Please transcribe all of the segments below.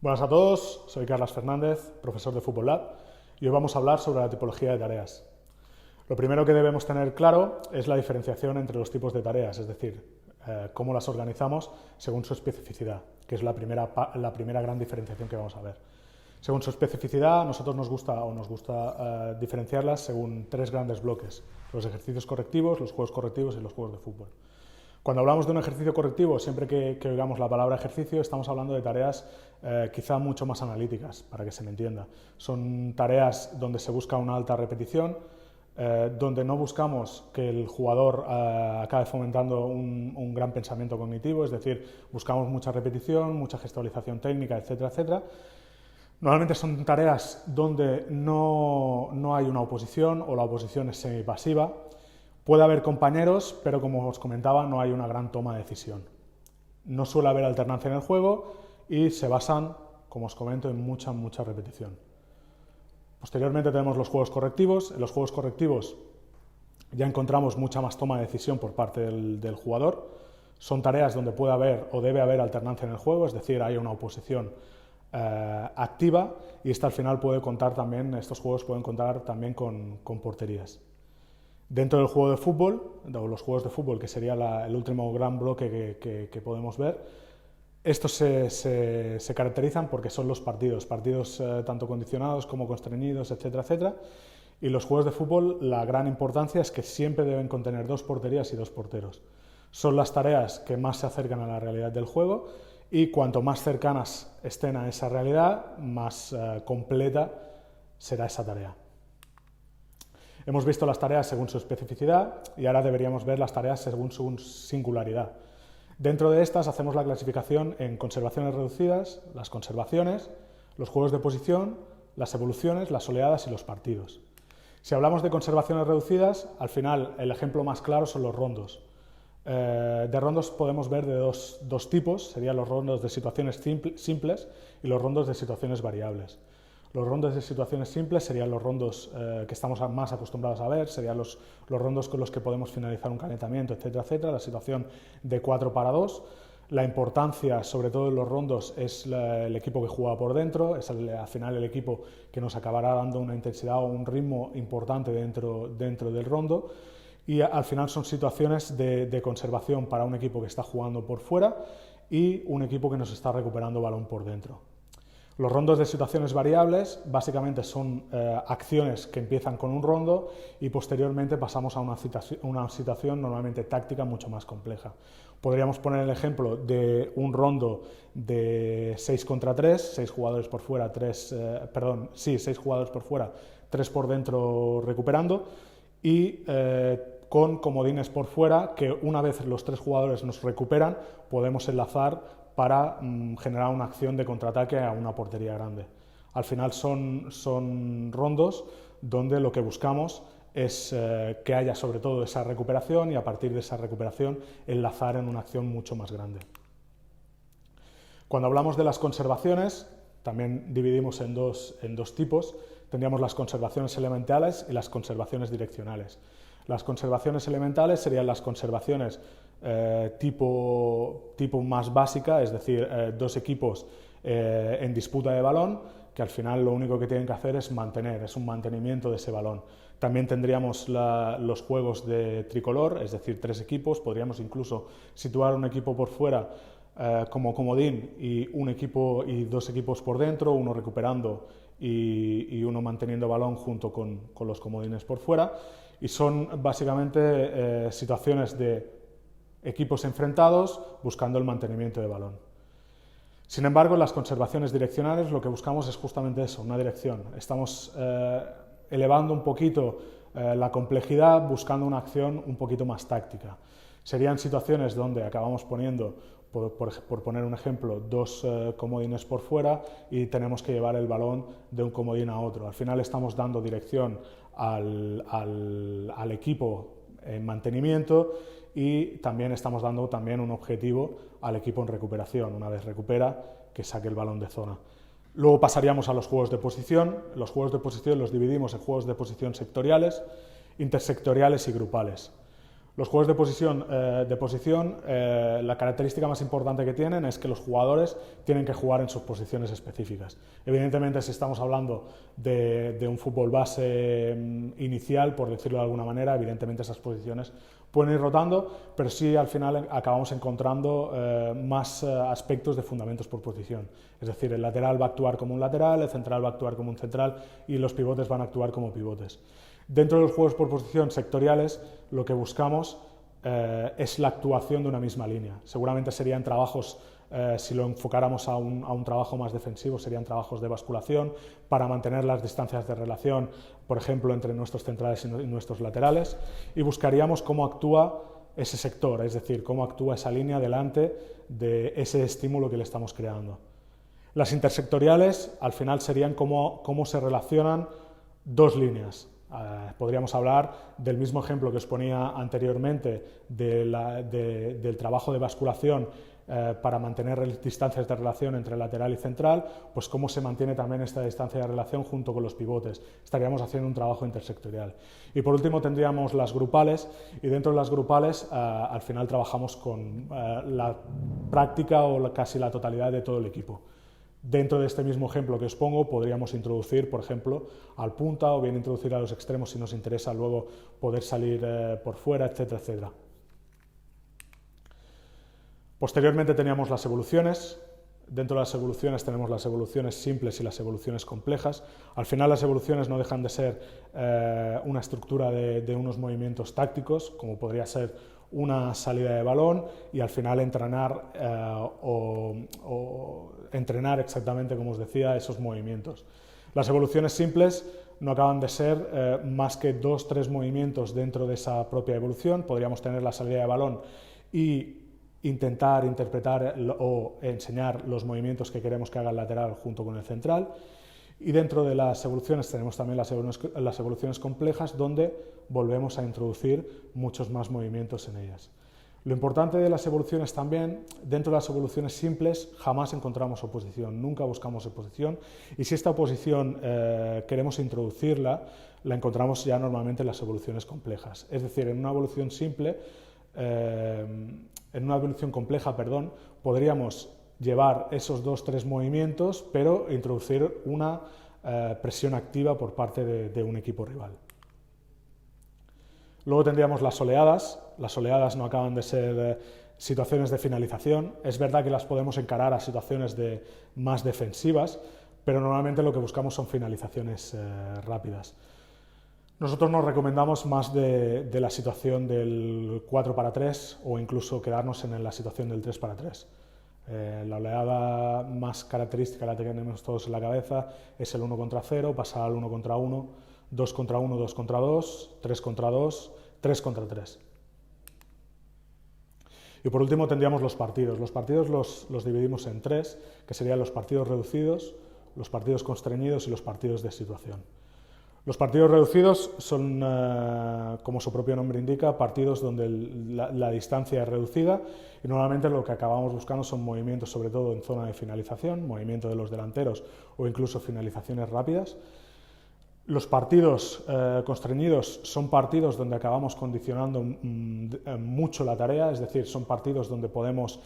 Buenas a todos, soy Carlos Fernández, profesor de Fútbol Lab, y hoy vamos a hablar sobre la tipología de tareas. Lo primero que debemos tener claro es la diferenciación entre los tipos de tareas, es decir, cómo las organizamos según su especificidad, que es la primera gran diferenciación que vamos a ver. Según su especificidad, a nosotros nos gusta diferenciarlas según tres grandes bloques: los ejercicios correctivos, los juegos correctivos y los juegos de fútbol. Cuando hablamos de un ejercicio correctivo, siempre que oigamos la palabra ejercicio, estamos hablando de tareas quizá mucho más analíticas, para que se me entienda. Son tareas donde se busca una alta repetición, donde no buscamos que el jugador acabe fomentando un gran pensamiento cognitivo, es decir, buscamos mucha repetición, mucha gestualización técnica, etcétera, etcétera. Normalmente son tareas donde no hay una oposición o la oposición es semipasiva. Puede haber compañeros, pero como os comentaba, no hay una gran toma de decisión. No suele haber alternancia en el juego y se basan, como os comento, en mucha repetición. Posteriormente tenemos los juegos correctivos. En los juegos correctivos ya encontramos mucha más toma de decisión por parte del jugador. Son tareas donde puede haber o debe haber alternancia en el juego, es decir, hay una oposición activa, y al final estos juegos pueden contar también con porterías. Dentro del juego de fútbol, o los juegos de fútbol, que sería el último gran bloque que podemos ver, estos se caracterizan porque son los partidos tanto condicionados como constreñidos, etcétera, etcétera. Y los juegos de fútbol, la gran importancia es que siempre deben contener dos porterías y dos porteros. Son las tareas que más se acercan a la realidad del juego, y cuanto más cercanas estén a esa realidad, más completa será esa tarea. Hemos visto las tareas según su especificidad y ahora deberíamos ver las tareas según su singularidad. Dentro de estas hacemos la clasificación en conservaciones reducidas, las conservaciones, los juegos de posición, las evoluciones, las oleadas y los partidos. Si hablamos de conservaciones reducidas, al final el ejemplo más claro son los rondos. De rondos podemos ver de dos tipos, serían los rondos de situaciones simples y los rondos de situaciones variables. Los rondos de situaciones simples serían los rondos que estamos más acostumbrados a ver, serían los rondos con los que podemos finalizar un calentamiento, etcétera, etcétera, la situación de 4 para 2. La importancia, sobre todo en los rondos, es el equipo que juega por dentro, es al final el equipo que nos acabará dando una intensidad o un ritmo importante dentro del rondo, y al final son situaciones de conservación para un equipo que está jugando por fuera y un equipo que nos está recuperando balón por dentro. Los rondos de situaciones variables básicamente son acciones que empiezan con un rondo y posteriormente pasamos a una situación normalmente táctica mucho más compleja. Podríamos poner el ejemplo de un rondo de 6 contra 3, 6 jugadores por fuera, 6 jugadores por fuera, 3 por dentro recuperando, y con comodines por fuera que, una vez los 3 jugadores nos recuperan, podemos enlazar para generar una acción de contraataque a una portería grande. Al final son rondos donde lo que buscamos es que haya sobre todo esa recuperación, y a partir de esa recuperación enlazar en una acción mucho más grande. Cuando hablamos de las conservaciones, también dividimos en dos tipos. Tendríamos las conservaciones elementales y las conservaciones direccionales. Las conservaciones elementales serían las conservaciones tipo más básica, es decir, dos equipos en disputa de balón, que al final lo único que tienen que hacer es un mantenimiento de ese balón. También tendríamos los juegos de tricolor, es decir, 3 equipos, podríamos incluso situar un equipo por fuera como comodín y 2 equipos por dentro, uno recuperando y uno manteniendo balón junto con los comodines por fuera, y son básicamente situaciones de equipos enfrentados buscando el mantenimiento de balón. Sin embargo, en las conservaciones direccionales lo que buscamos es justamente eso, una dirección. Estamos elevando un poquito la complejidad, buscando una acción un poquito más táctica. Serían situaciones donde acabamos poniendo, por poner un ejemplo, 2 comodines por fuera y tenemos que llevar el balón de un comodín a otro. Al final estamos dando dirección al equipo en mantenimiento, y también estamos dando un objetivo al equipo en recuperación. Una vez recupera, que saque el balón de zona. Luego pasaríamos a los juegos de posición. Los juegos de posición los dividimos en juegos de posición sectoriales, intersectoriales y grupales. Los juegos de posición, la característica más importante que tienen es que los jugadores tienen que jugar en sus posiciones específicas. Evidentemente, si estamos hablando de un fútbol base inicial, por decirlo de alguna manera, evidentemente esas posiciones pueden ir rotando, pero sí al final acabamos encontrando más aspectos de fundamentos por posición. Es decir, el lateral va a actuar como un lateral, el central va a actuar como un central y los pivotes van a actuar como pivotes. Dentro de los juegos por posición sectoriales, lo que buscamos es la actuación de una misma línea. Seguramente serían trabajos, si lo enfocáramos a un trabajo más defensivo, serían trabajos de basculación para mantener las distancias de relación, por ejemplo, entre nuestros centrales y nuestros laterales, y buscaríamos cómo actúa ese sector, es decir, cómo actúa esa línea delante de ese estímulo que le estamos creando. Las intersectoriales, al final, serían cómo se relacionan dos líneas. Podríamos hablar del mismo ejemplo que os ponía anteriormente del trabajo de basculación para mantener distancias de relación entre lateral y central, pues cómo se mantiene también esta distancia de relación junto con los pivotes. Estaríamos haciendo un trabajo intersectorial. Y por último tendríamos las grupales, y dentro de las grupales al final trabajamos con la práctica o casi la totalidad de todo el equipo. Dentro de este mismo ejemplo que os pongo, podríamos introducir, por ejemplo, al punta o bien introducir a los extremos si nos interesa luego poder salir por fuera, etcétera, etcétera. Posteriormente teníamos las evoluciones. Dentro de las evoluciones tenemos las evoluciones simples y las evoluciones complejas. Al final las evoluciones no dejan de ser una estructura de unos movimientos tácticos, como podría ser una salida de balón y al final entrenar entrenar exactamente, como os decía, esos movimientos. Las evoluciones simples no acaban de ser más que 2 o 3 movimientos dentro de esa propia evolución. Podríamos tener la salida de balón y intentar interpretar o enseñar los movimientos que queremos que haga el lateral junto con el central. Y dentro de las evoluciones tenemos también las evoluciones complejas, donde volvemos a introducir muchos más movimientos en ellas. Lo importante de las evoluciones también, dentro de las evoluciones simples jamás encontramos oposición, nunca buscamos oposición, y si esta oposición queremos introducirla, la encontramos ya normalmente en las evoluciones complejas. Es decir, en una evolución compleja, podríamos llevar esos 2 o 3 movimientos, pero introducir una presión activa por parte de un equipo rival. Luego tendríamos las oleadas. Las oleadas no acaban de ser situaciones de finalización. Es verdad que las podemos encarar a situaciones más defensivas, pero normalmente lo que buscamos son finalizaciones rápidas. Nosotros nos recomendamos más de la situación del 4-3 o incluso quedarnos en la situación del 3-3. La oleada más característica, la que tenemos todos en la cabeza, es el 1 contra 0, pasar al 1 contra 1, 2 contra 1, 2 contra 2, 3 contra 2, 3 contra 3. Y por último tendríamos los partidos. Los partidos los dividimos en 3, que serían los partidos reducidos, los partidos constreñidos y los partidos de situación. Los partidos reducidos son, como su propio nombre indica, partidos donde la distancia es reducida y normalmente lo que acabamos buscando son movimientos, sobre todo en zona de finalización, movimiento de los delanteros o incluso finalizaciones rápidas. Los partidos constreñidos son partidos donde acabamos condicionando mucho la tarea, es decir, son partidos donde podemos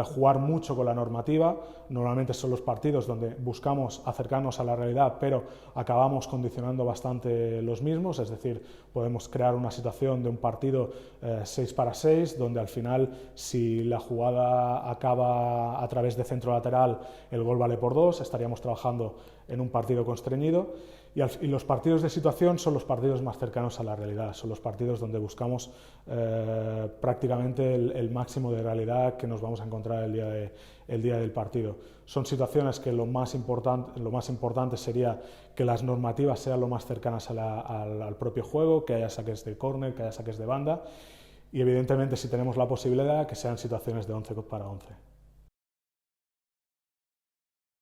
jugar mucho con la normativa. Normalmente son los partidos donde buscamos acercarnos a la realidad, pero acabamos condicionando bastante los mismos, es decir, podemos crear una situación de un partido 6-6, donde al final, si la jugada acaba a través de centro lateral, el gol vale por 2, estaríamos trabajando en un partido constreñido. Y los partidos de situación son los partidos más cercanos a la realidad, son los partidos donde buscamos prácticamente el máximo de realidad que nos vamos a encontrar el día del partido. Son situaciones que lo más importante sería que las normativas sean lo más cercanas al propio juego, que haya saques de córner, que haya saques de banda y evidentemente, si tenemos la posibilidad, que sean situaciones de 11 para 11.